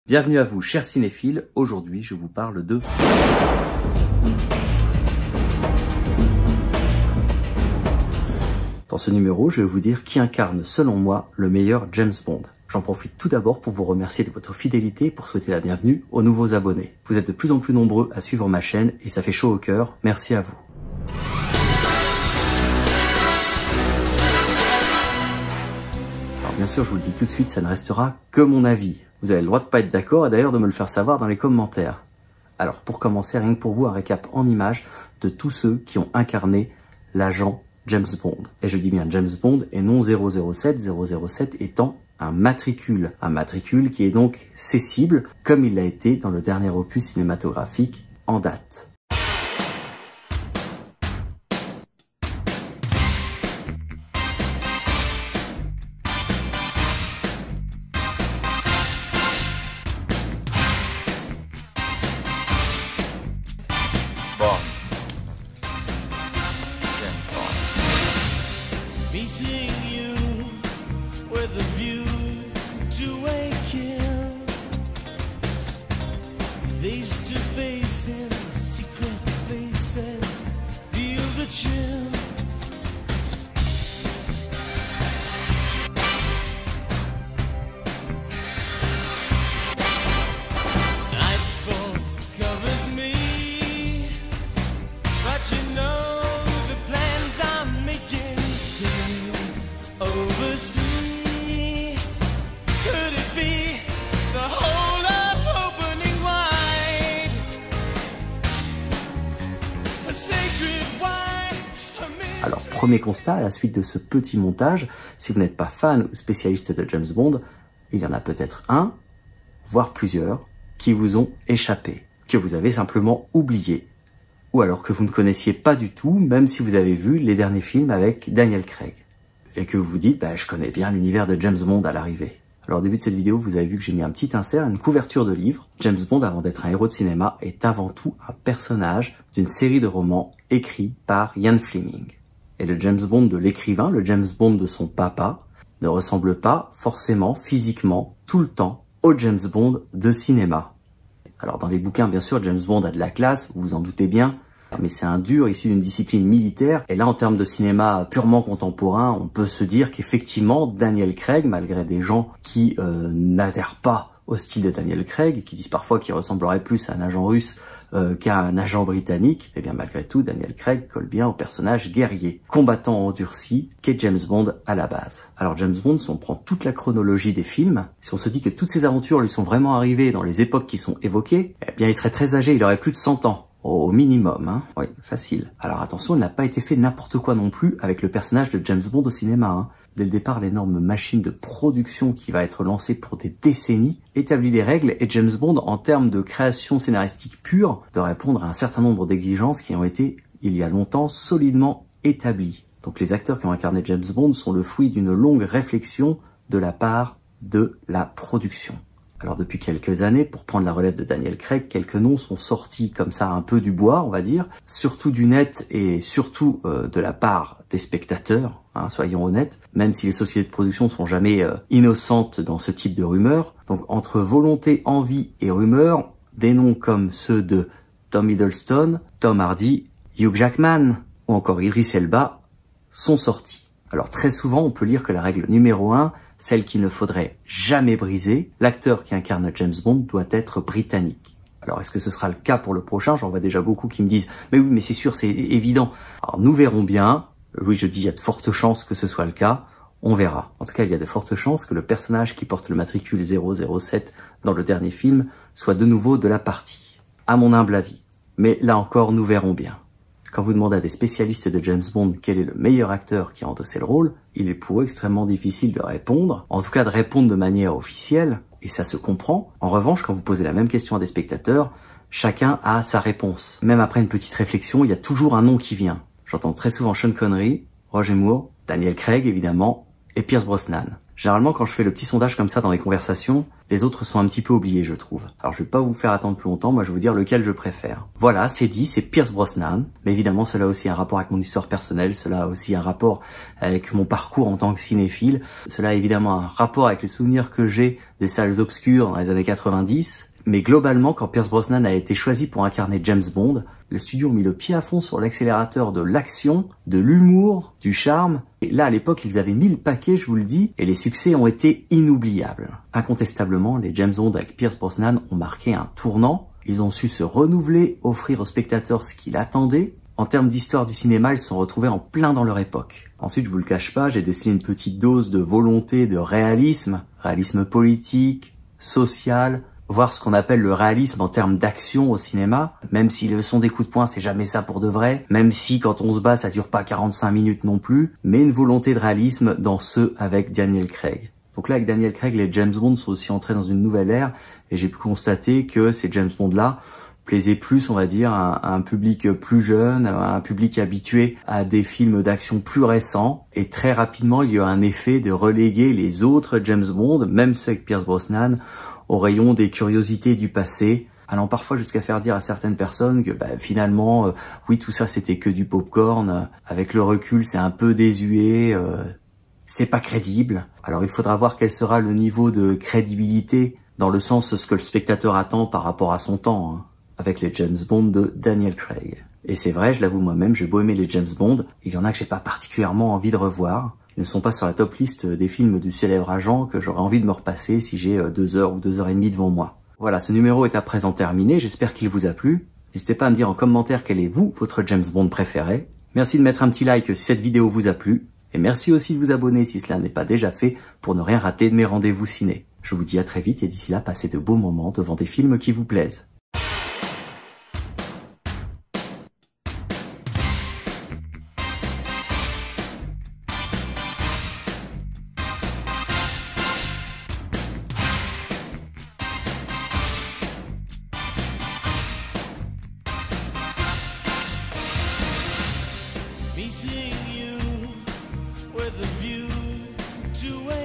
Bienvenue à vous, chers cinéphiles. Aujourd'hui, je vous parle de... Dans ce numéro, je vais vous dire qui incarne, selon moi, le meilleur James Bond. J'en profite tout d'abord pour vous remercier de votre fidélité et pour souhaiter la bienvenue aux nouveaux abonnés. Vous êtes de plus en plus nombreux à suivre ma chaîne et ça fait chaud au cœur. Merci à vous. Alors bien sûr, je vous le dis tout de suite, ça ne restera que mon avis. Vous avez le droit de pas être d'accord et d'ailleurs de me le faire savoir dans les commentaires. Alors pour commencer, rien que pour vous, un récap en images de tous ceux qui ont incarné l'agent James Bond. Et je dis bien James Bond et non 007, 007 étant un matricule. Un matricule qui est donc cessible, comme il l'a été dans le dernier opus cinématographique en date. Meeting you with a view to a kill, face to face in secret places, feel the chill. Nightfall covers me, but you know oversea. Could it be the whole of opening wide? A sacred wine. Alors, premier constat, à la suite de ce petit montage, si vous n'êtes pas fan ou spécialiste de James Bond, il y en a peut-être un, voire plusieurs, qui vous ont échappé, que vous avez simplement oublié, ou alors que vous ne connaissiez pas du tout, même si vous avez vu les derniers films avec Daniel Craig. Et que vous vous dites, je connais bien l'univers de James Bond à l'arrivée. Alors au début de cette vidéo, vous avez vu que j'ai mis un petit insert, une couverture de livre. James Bond, avant d'être un héros de cinéma, est avant tout un personnage d'une série de romans écrits par Ian Fleming. Et le James Bond de l'écrivain, le James Bond de son papa, ne ressemble pas forcément, physiquement, tout le temps, au James Bond de cinéma. Alors dans les bouquins, bien sûr, James Bond a de la classe, vous vous en doutez bien, mais c'est un dur issu d'une discipline militaire. Et là, en termes de cinéma purement contemporain, on peut se dire qu'effectivement, Daniel Craig, malgré des gens qui n'adhèrent pas au style de Daniel Craig, qui disent parfois qu'il ressemblerait plus à un agent russe qu'à un agent britannique, et bien malgré tout, Daniel Craig colle bien au personnage guerrier, combattant endurci qu'est James Bond à la base. Alors James Bond, si on prend toute la chronologie des films, si on se dit que toutes ces aventures lui sont vraiment arrivées dans les époques qui sont évoquées, eh bien il serait très âgé, il aurait plus de 100 ans. Au minimum, hein. Oui, facile. Alors attention, il n'a pas été fait n'importe quoi non plus avec le personnage de James Bond au cinéma, hein. Dès le départ, l'énorme machine de production qui va être lancée pour des décennies établit des règles et James Bond, en termes de création scénaristique pure, doit répondre à un certain nombre d'exigences qui ont été, il y a longtemps, solidement établies. Donc les acteurs qui ont incarné James Bond sont le fruit d'une longue réflexion de la part de la production. Alors depuis quelques années, pour prendre la relève de Daniel Craig, quelques noms sont sortis comme ça un peu du bois, on va dire, surtout du net et surtout de la part des spectateurs, hein, soyons honnêtes, même si les sociétés de production sont jamais innocentes dans ce type de rumeurs. Donc entre volonté, envie et rumeurs, des noms comme ceux de Tom Hiddleston, Tom Hardy, Hugh Jackman ou encore Idris Elba sont sortis. Alors très souvent, on peut lire que la règle numéro 1, celle qu'il ne faudrait jamais briser, l'acteur qui incarne James Bond doit être britannique. Alors est-ce que ce sera le cas pour le prochain? J'en vois déjà beaucoup qui me disent « Mais oui, mais c'est sûr, c'est évident ». Alors nous verrons bien. Oui, je dis il y a de fortes chances que ce soit le cas. On verra. En tout cas, il y a de fortes chances que le personnage qui porte le matricule 007 dans le dernier film soit de nouveau de la partie. À mon humble avis. Mais là encore, nous verrons bien. Quand vous demandez à des spécialistes de James Bond quel est le meilleur acteur qui a endossé le rôle, il est pour eux extrêmement difficile de répondre, en tout cas de répondre de manière officielle, et ça se comprend. En revanche, quand vous posez la même question à des spectateurs, chacun a sa réponse. Même après une petite réflexion, il y a toujours un nom qui vient. J'entends très souvent Sean Connery, Roger Moore, Daniel Craig évidemment, et Pierce Brosnan. Généralement, quand je fais le petit sondage comme ça dans les conversations, les autres sont un petit peu oubliés, je trouve. Alors, je vais pas vous faire attendre plus longtemps, moi je vais vous dire lequel je préfère. Voilà, c'est dit, c'est Pierce Brosnan. Mais évidemment, cela a aussi un rapport avec mon histoire personnelle, cela a aussi un rapport avec mon parcours en tant que cinéphile. Cela a évidemment un rapport avec les souvenirs que j'ai des salles obscures dans les années 90. Mais globalement, quand Pierce Brosnan a été choisi pour incarner James Bond, le studio a mis le pied à fond sur l'accélérateur de l'action, de l'humour, du charme. Et là, à l'époque, ils avaient mis le paquet, je vous le dis, et les succès ont été inoubliables. Incontestablement, les James Bond avec Pierce Brosnan ont marqué un tournant. Ils ont su se renouveler, offrir aux spectateurs ce qu'il attendait. En termes d'histoire du cinéma, ils se sont retrouvés en plein dans leur époque. Ensuite, je vous le cache pas, j'ai décelé une petite dose de volonté, de réalisme politique, social, voir ce qu'on appelle le réalisme en termes d'action au cinéma, même si le son des coups de poing c'est jamais ça pour de vrai, même si quand on se bat ça dure pas 45 minutes non plus, mais une volonté de réalisme dans ceux avec Daniel Craig. Donc là avec Daniel Craig, les James Bond sont aussi entrés dans une nouvelle ère et j'ai pu constater que ces James Bond là plaisaient plus, on va dire, à un public plus jeune, à un public habitué à des films d'action plus récents. Et très rapidement, il y a eu un effet de reléguer les autres James Bond, même ceux avec Pierce Brosnan, au rayon des curiosités du passé, allant parfois jusqu'à faire dire à certaines personnes que finalement, oui, tout ça c'était que du popcorn, avec le recul c'est un peu désuet, c'est pas crédible. Alors il faudra voir quel sera le niveau de crédibilité, dans le sens ce que le spectateur attend par rapport à son temps, hein, avec les James Bond de Daniel Craig. Et c'est vrai, je l'avoue moi-même, j'ai beau aimer les James Bond, il y en a que j'ai pas particulièrement envie de revoir. Ils ne sont pas sur la top liste des films du célèbre agent que j'aurais envie de me repasser si j'ai 2 heures ou 2 heures et demie devant moi. Voilà, ce numéro est à présent terminé, j'espère qu'il vous a plu. N'hésitez pas à me dire en commentaire quel est votre James Bond préféré. Merci de mettre un petit like si cette vidéo vous a plu. Et merci aussi de vous abonner si cela n'est pas déjà fait pour ne rien rater de mes rendez-vous ciné. Je vous dis à très vite et d'ici là, passez de beaux moments devant des films qui vous plaisent. Meeting you with a view to a